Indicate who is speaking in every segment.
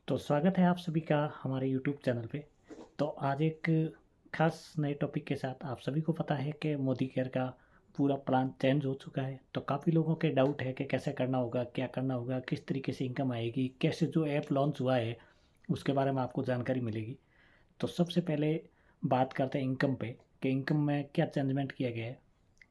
Speaker 1: तो स्वागत है आप सभी का हमारे यूट्यूब चैनल पे। तो आज एक खास नए टॉपिक के साथ आप सभी को पता है कि मोदी केयर का पूरा प्लान चेंज हो चुका है। तो काफ़ी लोगों के डाउट है कि कैसे करना होगा, क्या करना होगा, किस तरीके से इनकम आएगी, कैसे जो ऐप लॉन्च हुआ है उसके बारे में आपको जानकारी मिलेगी। तो सबसे पहले बात करते हैं इनकम पे कि इनकम में क्या चेंजमेंट किया गया है।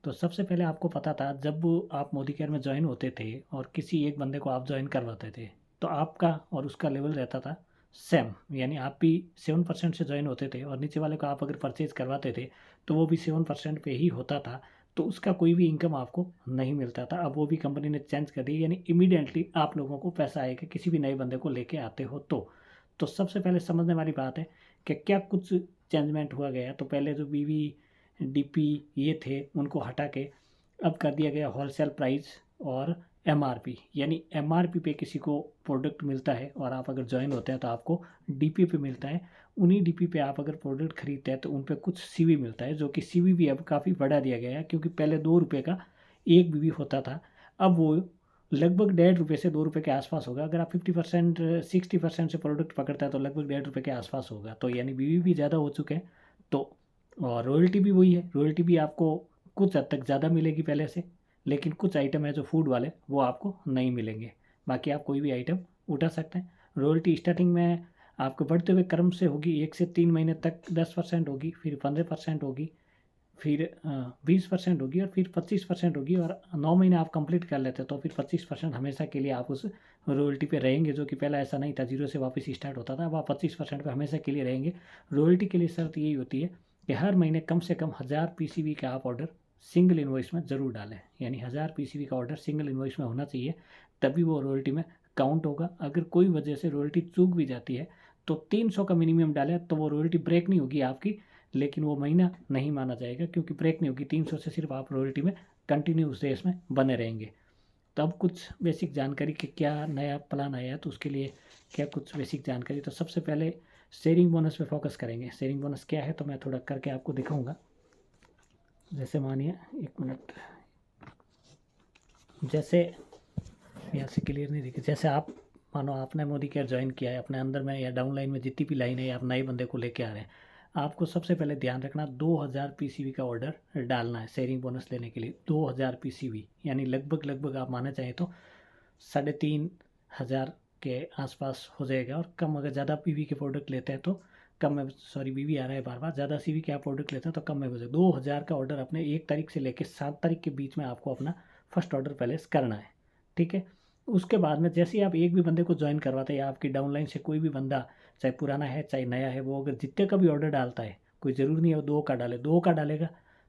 Speaker 1: तो सबसे पहले आपको पता था जब आप मोदी केयर में ज्वाइन होते थे और किसी एक बंदे को आप ज्वाइन करवाते थे तो आपका और उसका लेवल रहता था सेम, यानी आप भी 7% से ज्वाइन होते थे और नीचे वाले को आप अगर परचेज करवाते थे तो वो भी 7% पे ही होता था। तो उसका कोई भी इनकम आपको नहीं मिलता था। अब वो भी कंपनी ने चेंज कर दी, यानी इमीडिएटली आप लोगों को पैसा आएगा किसी भी नए बंदे को लेके आते हो तो सबसे पहले समझने वाली बात है कि क्या कुछ चेंजमेंट हुआ गया। तो पहले जो बीवी डीपी ये थे उनको हटा के अब कर दिया गया होलसेल प्राइस और एमआरपी, यानी एमआरपी पे किसी को प्रोडक्ट मिलता है और आप अगर ज्वाइन होते हैं तो आपको डीपी पे मिलता है। उन्हीं डीपी पे आप अगर प्रोडक्ट खरीदते हैं तो उन पे कुछ सीवी मिलता है, जो कि सीवी भी अब काफ़ी बढ़ा दिया गया है क्योंकि पहले 2 रुपये का एक बीवी होता था। अब वो लगभग 1.5 रुपये से 2 रुपये के आसपास होगा। अगर आप 50% 60% से प्रोडक्ट पकड़ता है तो लगभग 1.5 रुपये के आसपास होगा। तो यानी बीवी भी ज़्यादा हो चुके हैं। तो और रॉयल्टी भी वही है, रॉयल्टी भी आपको कुछ हद तक ज़्यादा मिलेगी पहले से, लेकिन कुछ आइटम है जो फूड वाले वो आपको नहीं मिलेंगे। बाकी आप कोई भी आइटम उठा सकते हैं। रॉयल्टी स्टार्टिंग में आपको बढ़ते हुए क्रम से होगी, 1 से 3 महीने तक 10% होगी, फिर 15% होगी, फिर 20% होगी और फिर 25% होगी। और 9 महीने आप कंप्लीट कर लेते तो फिर 25% हमेशा के लिए आप उस रॉयल्टी पे रहेंगे, जो कि पहले ऐसा नहीं था, जीरो से वापस स्टार्ट होता था। अब आप 25% पे हमेशा के लिए रहेंगे। रॉयल्टी के लिए शर्त यही होती है कि हर महीने कम से कम 1000 पीसीवी का आप ऑर्डर सिंगल इन्वॉइस में ज़रूर डालें, यानी 1000 पीसीवी का ऑर्डर सिंगल इन्वॉइस में होना चाहिए, तभी वो रॉयल्टी में काउंट होगा। अगर कोई वजह से रॉयल्टी चूक भी जाती है तो 300 का मिनिमम डालें तो वो रॉयल्टी ब्रेक नहीं होगी आपकी, लेकिन वो महीना नहीं माना जाएगा क्योंकि ब्रेक नहीं होगी। 300 से सिर्फ आप रॉयल्टी में कंटिन्यू उस रेस में बने रहेंगे। तो अब कुछ बेसिक जानकारी कि क्या नया प्लान आया है तो उसके लिए क्या कुछ बेसिक जानकारी। तो सबसे पहले शेयरिंग बोनस पे फोकस करेंगे। शेयरिंग बोनस क्या है तो मैं थोड़ा करके आपको दिखाऊंगा। जैसे मानिए, एक मिनट, जैसे यहाँ से क्लियर नहीं दिखे, जैसे आप मानो आपने मोदी केयर ज्वाइन किया है, अपने अंदर में या डाउन लाइन में जितनी भी लाइन है आप नए बंदे को लेके आ रहे हैं, आपको सबसे पहले ध्यान रखना 2000 पीसीवी का ऑर्डर डालना है शेयरिंग बोनस लेने के लिए। 2000 पीसीवी यानी लगभग लगभग आप माना चाहें तो 3500 के आसपास हो जाएगा। और कम अगर ज़्यादा पीवी के प्रोडक्ट लेते हैं तो कम में, सॉरी बीवी आ रहा है बार बार, ज़्यादा सीवी के आप प्रोडक्ट लेते हैं तो कम में हो जाएगा। 2000 का ऑर्डर अपने 1 तारीख से लेकर 7 तारीख के बीच में आपको अपना फर्स्ट ऑर्डर प्लेस करना है, ठीक है। उसके बाद में जैसे ही आप एक भी बंदे को ज्वाइन करवाते हैं या आपकी डाउनलाइन से कोई भी बंदा, चाहे पुराना है चाहे नया है, वो अगर जितने का भी ऑर्डर डालता है, कोई ज़रूरी नहीं है वो 2 का डाले, 2 का डालेगा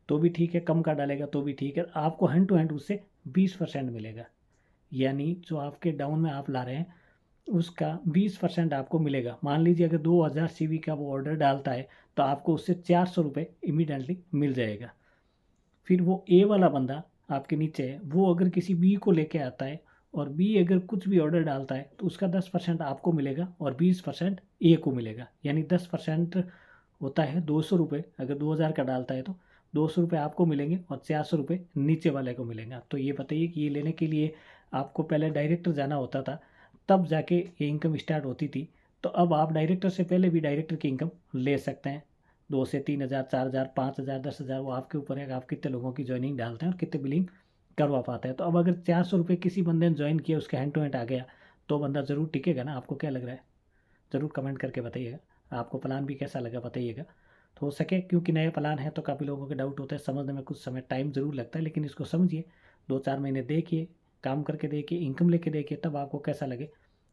Speaker 1: तो भी ठीक है, कम का डालेगा तो भी ठीक है, आपको हैंड टू हैंड उससे 20% मिलेगा। यानी जो आपके डाउन में आप ला रहे हैं उसका 20% आपको मिलेगा। मान लीजिए अगर 2000 सीवी का वो ऑर्डर डालता है तो आपको उससे 400 रुपये इमीडिएटली मिल जाएगा। फिर वो ए वाला बंदा आपके नीचे है, वो अगर किसी बी को लेके आता है और बी अगर कुछ भी ऑर्डर डालता है तो उसका 10% आपको मिलेगा और 20% ए को मिलेगा। यानी 10% होता है 200 रुपये। अगर 2000 का डालता है तो 200 रुपये आपको मिलेंगे और 400 रुपये नीचे वाले को मिलेंगे। तो ये बताइए कि ये लेने के लिए आपको पहले डायरेक्टर जाना होता था, तब जाके ये इनकम स्टार्ट होती थी। तो अब आप डायरेक्टर से पहले भी डायरेक्टर की इनकम ले सकते हैं। 2 से 3 हज़ार, 4 हज़ार, 5 हज़ार, 10 हज़ार, वो आपके ऊपर है कि आप कितने लोगों की ज्वाइनिंग डालते हैं और कितने बिलिंग करवा पाते हैं। तो अब अगर 400 रुपये किसी बंदे ने ज्वाइन किया, उसका हैंड टू हैंड आ गया, तो बंदा ज़रूर टिकेगा ना। आपको क्या लग रहा है, ज़रूर कमेंट करके बताइएगा। आपको प्लान भी कैसा लगा बताइएगा। तो हो सके, क्योंकि नया प्लान है तो काफ़ी लोगों के डाउट होते हैं, समझने में कुछ समय टाइम ज़रूर लगता है, लेकिन इसको समझिए, 2-4 महीने देखिए, काम करके देखिए, इनकम लेके देखिए, तब आपको कैसा लगे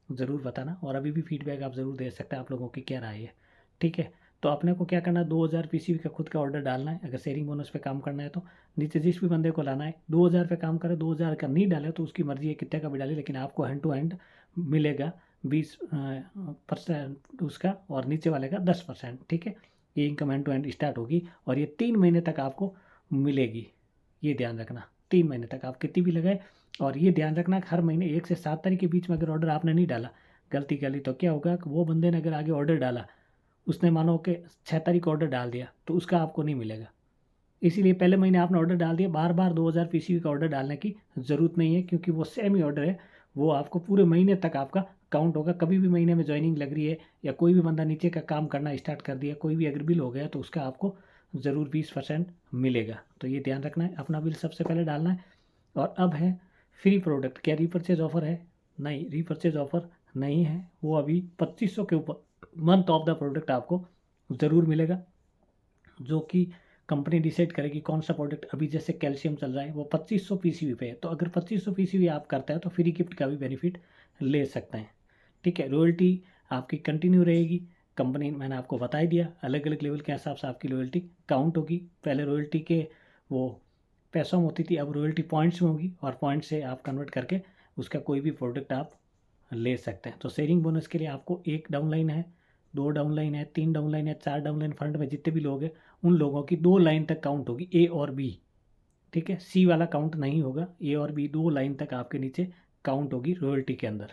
Speaker 1: ज़रूर बताना। और अभी भी फीडबैक आप ज़रूर दे सकते हैं, आप लोगों की क्या राय है, ठीक है। तो अपने को क्या करना है, 2000 पीसीवी का खुद का ऑर्डर डालना है। अगर शेयरिंग बोनस पे काम करना है तो नीचे जिस भी बंदे को लाना है 2000 पे काम करे, 2000 का नहीं डाले तो उसकी मर्जी है कितने का भी डाले, लेकिन आपको हैंड टू हैंड मिलेगा 20% उसका और नीचे वाले का 10%, ठीक है। ये income hand to hand start होगी और ये 3 महीने तक आपको मिलेगी। ये ध्यान रखना, 3 महीने तक आप कितनी भी लगाए। और ये ध्यान रखना कि हर महीने 1 से 7 तारीख के बीच में अगर ऑर्डर आपने नहीं डाला, गलती कर ली, तो क्या होगा कि वो बंदे ने अगर आगे ऑर्डर डाला, उसने मानो कि 6 तारीख ऑर्डर डाल दिया तो उसका आपको नहीं मिलेगा। इसीलिए पहले महीने आपने ऑर्डर डाल दिया, बार बार 2000 पीसीवी का ऑर्डर डालने की ज़रूरत नहीं है, क्योंकि वो सेम ही ऑर्डर है, वो आपको पूरे महीने तक आपका काउंट होगा। कभी भी महीने में ज्वाइनिंग लग रही है या कोई भी बंदा नीचे का काम करना स्टार्ट कर दिया, कोई भी अगर बिल हो गया तो उसका आपको ज़रूर 20% मिलेगा। तो ये ध्यान रखना है, अपना बिल सबसे पहले डालना है। और अब है फ्री प्रोडक्ट, क्या रीपरचेज ऑफर है? नहीं, रीपरचेज ऑफर नहीं है, वो अभी 2500 के ऊपर मंथ ऑफ द प्रोडक्ट आपको ज़रूर मिलेगा, जो कि कंपनी डिसाइड करेगी कौन सा प्रोडक्ट। अभी जैसे कैल्शियम चल रहा है वो 2500 पीसीवी पे है, तो अगर 2500 पीसीवी आप करते हैं तो फ्री गिफ्ट का भी बेनिफिट ले सकते हैं। ठीक है, रॉयल्टी आपकी कंटिन्यू रहेगी। कंपनी मैंने आपको बता ही दिया, अलग अलग लेवल के हिसाब से आपकी रॉयल्टी काउंट होगी। पहले रॉयल्टी के वो पैसों में होती थी, अब रॉयल्टी पॉइंट्स में होगी, और पॉइंट से आप कन्वर्ट करके उसका कोई भी प्रोडक्ट आप ले सकते हैं। तो शेयरिंग बोनस के लिए आपको एक डाउनलाइन है, 2 डाउनलाइन है, 3 डाउनलाइन है, 4 डाउनलाइन फंड में जितने भी लोग हैं उन लोगों की 2 लाइन तक काउंट होगी, ए और बी। ठीक है, सी वाला काउंट नहीं होगा, ए और बी 2 लाइन तक आपके नीचे काउंट होगी रॉयल्टी के अंदर।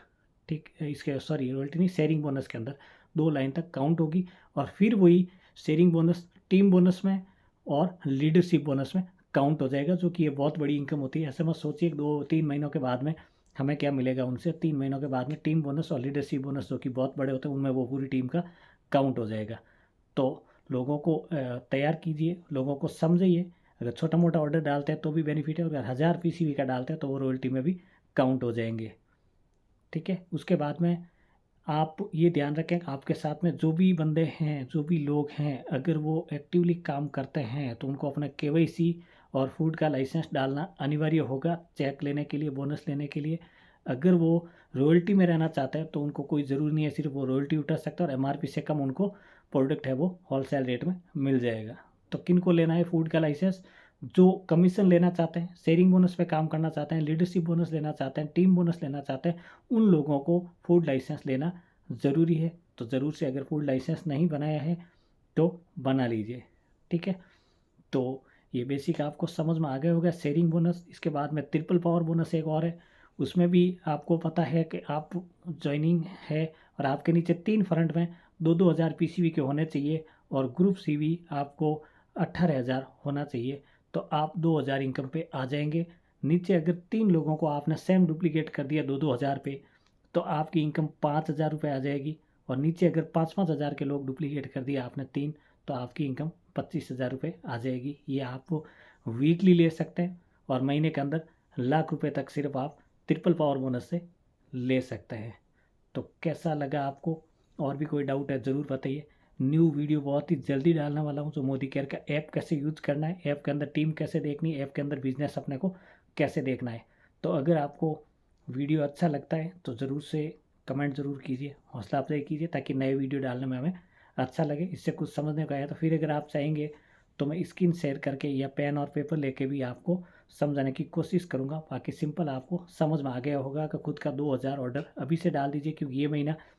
Speaker 1: ठीक है, इसके सॉरी रॉयल्टी नहीं, शेयरिंग बोनस के अंदर 2 लाइन तक काउंट होगी। और फिर वही शेयरिंग बोनस टीम बोनस में और लीडरशिप बोनस में काउंट हो जाएगा, जो कि ये बहुत बड़ी इनकम होती है। ऐसे मत सोचिए 2-3 महीनों के बाद में हमें क्या मिलेगा उनसे। 3 महीनों के बाद में टीम बोनस और लीडरशिप बोनस, जो कि बहुत बड़े होते हैं, उनमें वो पूरी टीम का काउंट हो जाएगा। तो लोगों को तैयार कीजिए, लोगों को समझिए। अगर छोटा मोटा ऑर्डर डालते हैं तो भी बेनिफिट है, अगर 1000 पीसीवी का डालते हैं तो वो रॉयल्टी में भी काउंट हो जाएंगे। ठीक है, उसके बाद में आप ये ध्यान रखें, आपके साथ में जो भी बंदे हैं, जो भी लोग हैं, अगर वो एक्टिवली काम करते हैं तो उनको अपना केवाईसी और फूड का लाइसेंस डालना अनिवार्य होगा, चेक लेने के लिए, बोनस लेने के लिए। अगर वो रॉयल्टी में रहना चाहते हैं तो उनको कोई ज़रूरी नहीं है, सिर्फ वो रॉयल्टी उठा सकता है और एमआरपी से कम उनको प्रोडक्ट है वो होलसेल रेट में मिल जाएगा। तो किन को लेना है फूड का लाइसेंस? जो कमीशन लेना चाहते हैं, शेयरिंग बोनस पे काम करना चाहते हैं, लीडरशिप बोनस लेना चाहते हैं, टीम बोनस लेना चाहते हैं, उन लोगों को फूड लाइसेंस लेना ज़रूरी है। तो ज़रूर से अगर फूड लाइसेंस नहीं बनाया है तो बना लीजिए। ठीक है, तो ये बेसिक आपको समझ में आ गया होगा शेयरिंग बोनस। इसके बाद में ट्रिपल पावर बोनस एक और है, उसमें भी आपको पता है कि आप ज्वाइनिंग है और आपके नीचे 3 फ्रंट में 2-2 हज़ार पीसीवी के होने चाहिए और ग्रुप सीवी आपको 18,000 होना चाहिए, तो आप 2,000 इनकम पे आ जाएंगे। नीचे अगर 3 लोगों को आपने सेम डुप्लीकेट कर दिया 2-2 हज़ार पे, तो आपकी इनकम 5,000 रुपये आ जाएगी। और नीचे अगर 5-5 हज़ार के लोग डुप्लीकेट कर दिया आपने 3, तो आपकी इनकम 25,000 रुपये आ जाएगी। ये आप वीकली ले सकते हैं और महीने के अंदर लाख रुपए तक सिर्फ आप ट्रिपल पावर बोनस से ले सकते हैं। तो कैसा लगा आपको? और भी कोई डाउट है ज़रूर बताइए। न्यू वीडियो बहुत ही जल्दी डालने वाला हूँ, जो मोदी केयर का ऐप कैसे यूज़ करना है, ऐप के अंदर टीम कैसे देखनी है, ऐप के अंदर बिजनेस अपने को कैसे देखना है। तो अगर आपको वीडियो अच्छा लगता है तो ज़रूर से कमेंट ज़रूर कीजिए, हौसला अफजाई कीजिए, ताकि नए वीडियो डालने में हमें अच्छा लगे, इससे कुछ समझने को आया। तो फिर अगर आप चाहेंगे तो मैं स्क्रीन शेयर करके या पेन और पेपर लेके भी आपको समझाने की कोशिश करूँगा। बाकी सिंपल आपको समझ में आ गया होगा कि खुद का 2,000 ऑर्डर अभी से डाल दीजिए, क्योंकि ये महीना